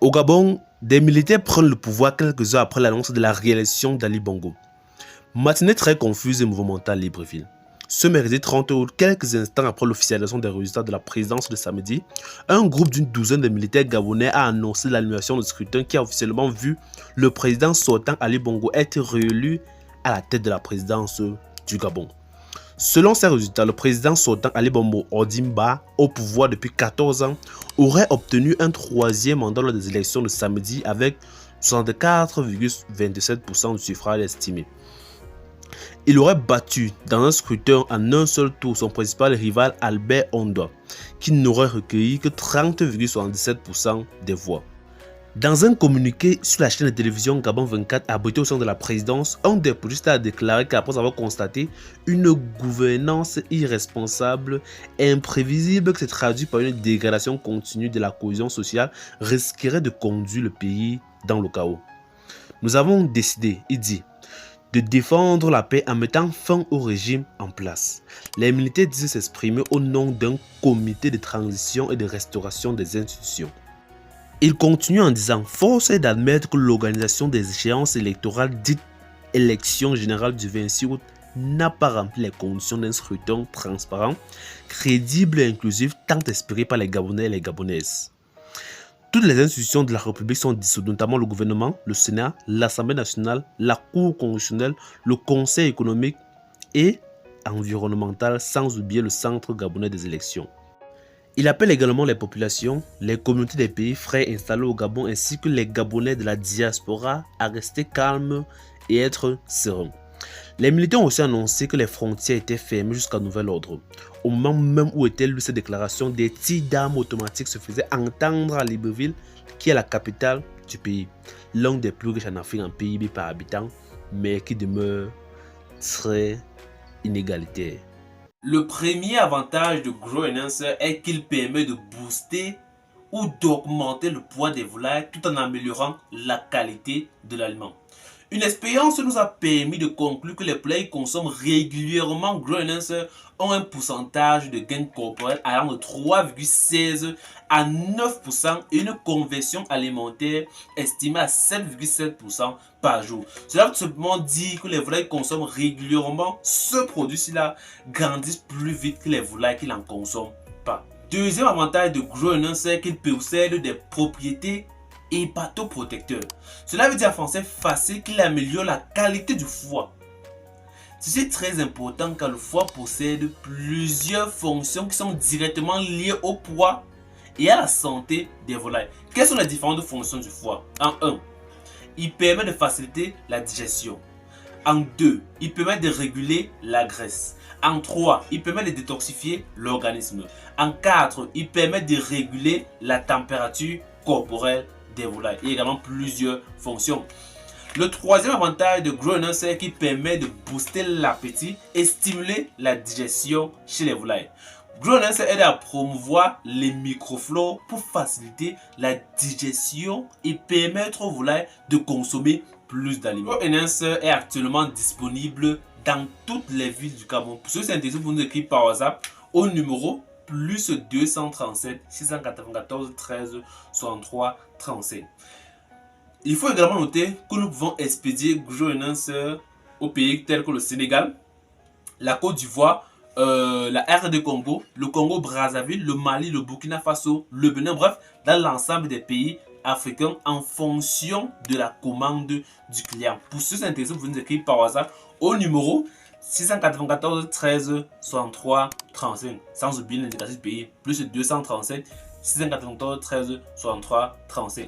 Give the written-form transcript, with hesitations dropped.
Au Gabon, des militaires prennent le pouvoir quelques heures après l'annonce de la réélection d'Ali Bongo. Matinée très confuse et mouvementée à Libreville. Ce mercredi 30 août, quelques instants après l'officialisation des résultats de la présidence de samedi, un groupe d'une douzaine de militaires gabonais a annoncé l'annulation du scrutin qui a officiellement vu le président sortant Ali Bongo être réélu à la tête de la présidence du Gabon. Selon ces résultats, le président sortant Ali Bongo Ondimba, au pouvoir depuis 14 ans, aurait obtenu un troisième mandat lors des élections de samedi avec 64,27% du suffrage estimé. Il aurait battu dans un scrutin en un seul tour son principal rival Albert Ondwa, qui n'aurait recueilli que 30,77% des voix. Dans un communiqué sur la chaîne de télévision Gabon 24 abrité au sein de la présidence, un des politistes a déclaré qu'après avoir constaté une gouvernance irresponsable et imprévisible qui se traduit par une dégradation continue de la cohésion sociale, risquerait de conduire le pays dans le chaos. Nous avons décidé, il dit, de défendre la paix en mettant fin au régime en place. Les militaires disaient s'exprimer au nom d'un comité de transition et de restauration des institutions. Il continue en disant « Force est d'admettre que l'organisation des échéances électorales dites élection générale du 26 août n'a pas rempli les conditions d'un scrutin transparent, crédible et inclusif tant espéré par les Gabonais et les Gabonaises. Toutes les institutions de la République sont dissoutes, notamment le gouvernement, le Sénat, l'Assemblée nationale, la Cour constitutionnelle, le Conseil économique et environnemental, sans oublier le Centre gabonais des élections. » Il appelle également les populations, les communautés des pays frères installés au Gabon ainsi que les Gabonais de la diaspora à rester calmes et être sereins. Les militaires ont aussi annoncé que les frontières étaient fermées jusqu'à nouvel ordre. Au moment même où étaient lues ces déclarations, des tirs d'armes automatiques se faisaient entendre à Libreville, qui est la capitale du pays, l'un des plus riches en Afrique en PIB par habitant, mais qui demeure très inégalitaire. Le premier avantage de Grow Enhancer est qu'il permet de booster ou d'augmenter le poids des volailles tout en améliorant la qualité de l'aliment. Une expérience nous a permis de conclure que les poulailles qui consomment régulièrement Grow Enhancer ont un pourcentage de gain corporel allant de 3,16 à 9% et une conversion alimentaire estimée à 7,7% par jour. Cela veut tout simplement dire que les volailles qui consomment régulièrement ce produit-ci-là grandissent plus vite que les volailles qui n'en consomment pas. Deuxième avantage de Grow Enhancer, c'est qu'il possède des propriétés hépatoprotecteurs. Cela veut dire en français facile qu'il améliore la qualité du foie. Ceci est très important car le foie possède plusieurs fonctions qui sont directement liées au poids et à la santé des volailles. Quelles sont les différentes fonctions du foie? En 1, il permet de faciliter la digestion. En 2, il permet de réguler la graisse. En 3, il permet de détoxifier l'organisme. En 4, il permet de réguler la température corporelle des volailles. Il y a également plusieurs fonctions. Le troisième avantage de Grow Enhancer, c'est qu'il permet de booster l'appétit et stimuler la digestion chez les volailles. Grow Enhancer aide à promouvoir les microflores pour faciliter la digestion et permettre aux volailles de consommer plus d'aliments. Grow Enhancer est actuellement disponible dans toutes les villes du Gabon. Pour ceux qui sont intéressés, vous nous écrivez par WhatsApp au numéro plus 237 694 13 63 35. Il faut également noter que nous pouvons expédier Grow Enhancer aux pays tels que le Sénégal, la Côte d'Ivoire, la RD Congo, le Congo Brazzaville, le Mali, le Burkina Faso, le Bénin, bref, dans l'ensemble des pays africains en fonction de la commande du client. Pour ceux qui sont intéressés, vous nous écrivez par WhatsApp au numéro 694 13 63 35, sans oublier l'indicatif pays, plus 237 694 13 63 35.